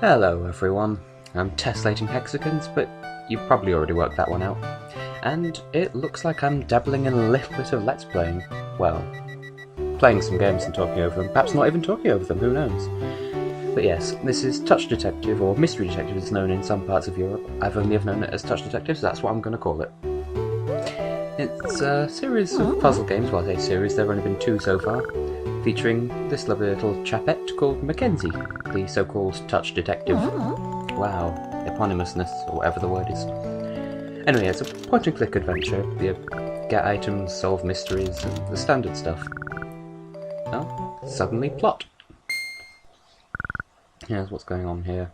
Hello everyone, I'm Tessellating Hexagons, but you've probably already worked that one out. And it looks like I'm dabbling in a little bit of Let's Playing. Well, playing some games and talking over them, perhaps not even talking over them, who knows. But yes, this is Touch Detective, or Mystery Detective as it's known in some parts of Europe. I've only ever known it as Touch Detective, so that's what I'm going to call it. It's a series of puzzle games, well I say series, there have only been 2 so far, featuring this lovely little chapette called Mackenzie, the so-called Touch Detective. Wow, eponymousness, or whatever the word is. Anyway, it's a point-and-click adventure. You get items, solve mysteries, and the standard stuff. Oh, suddenly plot. Here's what's going on here.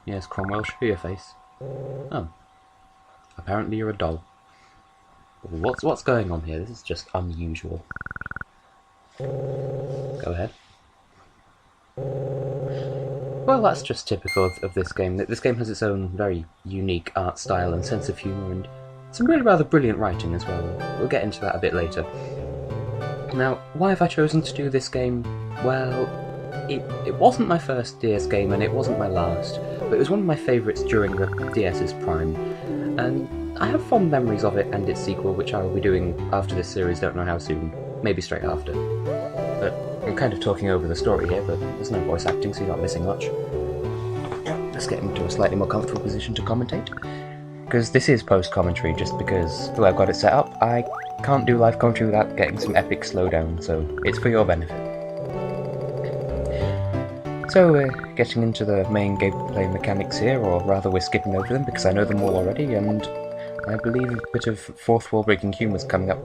Yes, Cromwell, show your face. Oh. Apparently you're a doll. What's going on here? This is just unusual. Go ahead. Well, that's just typical of this game. This game has its own very unique art style and sense of humour, and some really rather brilliant writing as well. We'll get into that a bit later. Now, why have I chosen to do this game? Well, it wasn't my first DS game, and it wasn't my last, but it was one of my favourites during the DS's prime, and I have fond memories of it and its sequel, which I will be doing after this series, don't know how soon, maybe straight after. But I'm kind of talking over the story here, but there's no voice acting, so you're not missing much. Let's get into a slightly more comfortable position to commentate, because this is post-commentary, just because the way I've got it set up, I can't do live commentary without getting some epic slowdown, so it's for your benefit. So we're getting into the main gameplay mechanics here, or rather we're skipping over them because I know them all already, and I believe a bit of fourth wall breaking humour's coming up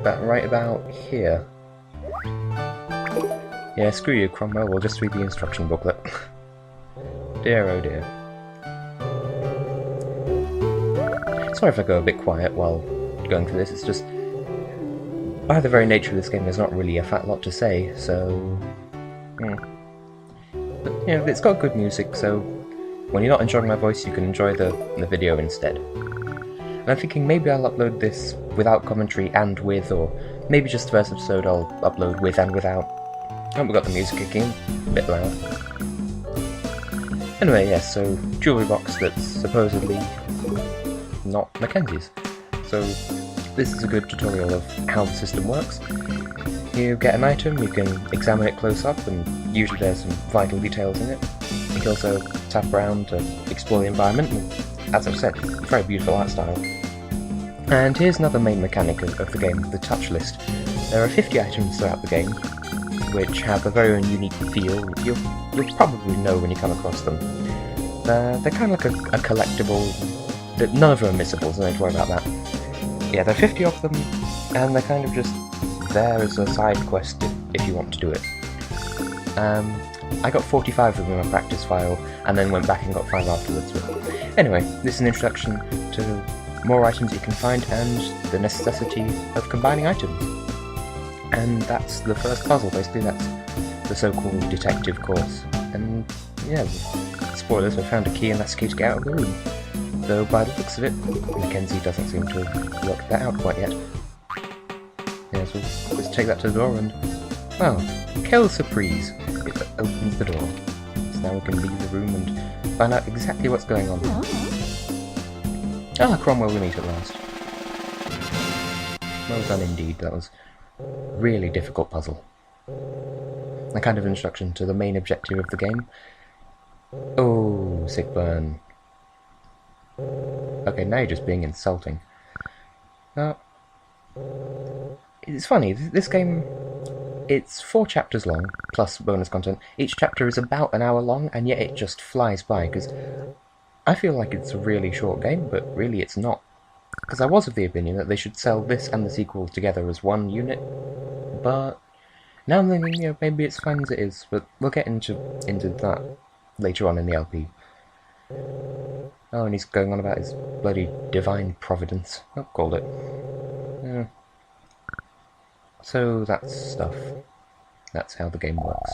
right about here. Yeah, screw you, Cromwell, we'll just read the instruction booklet. Dear oh dear. Sorry if I go a bit quiet while going through this, it's just... by the very nature of this game there's not really a fat lot to say, so... But, you know, it's got good music, so when you're not enjoying my voice, you can enjoy the video instead. And I'm thinking maybe I'll upload this without commentary and with, or maybe just the first episode I'll upload with and without. Oh, we got the music again, a bit loud. Anyway, yes, so jewellery box that's supposedly not Mackenzie's. So this is a good tutorial of how the system works. You get an item, you can examine it close up, and usually there's some vital details in it. You can also tap around to explore the environment, and as I've said, very beautiful art style. And here's another main mechanic of the game, the touch list. There are 50 items throughout the game, which have a very own unique feel. You'll probably know when you come across them. They're kind of like a collectible, none of them are missables, no need to worry about that. Yeah, there are 50 of them, and they're kind of just there as a side quest if you want to do it. I got 45 of them in my practice file, and then went back and got 5 afterwards. But anyway, this is an introduction to more items you can find, and the necessity of combining items. And that's the first puzzle, basically. That's the so-called detective course. And yeah, spoilers, I found a key, and that's the key to get out of the room. Though by the looks of it, Mackenzie doesn't seem to have worked that out quite yet. Yeah, so let's take that to the door and... well, quelle surprise! It opens the door. So now we can leave the room and find out exactly what's going on. Ah, Cromwell, we meet at last. Well done indeed, that was a really difficult puzzle. A kind of introduction to the main objective of the game. Oh, sick burn. Okay, now you're just being insulting. It's funny, this game It's 4 chapters long, plus bonus content. Each chapter is about an hour long, and yet it just flies by, because I feel like it's a really short game, but really it's not. Because I was of the opinion that they should sell this and the sequel together as one unit, but now I'm thinking, maybe it's fine as it is, but we'll get into that later on in the LP. Oh, and he's going on about his bloody divine providence. Oh, called it. Yeah. So that's stuff. That's how the game works.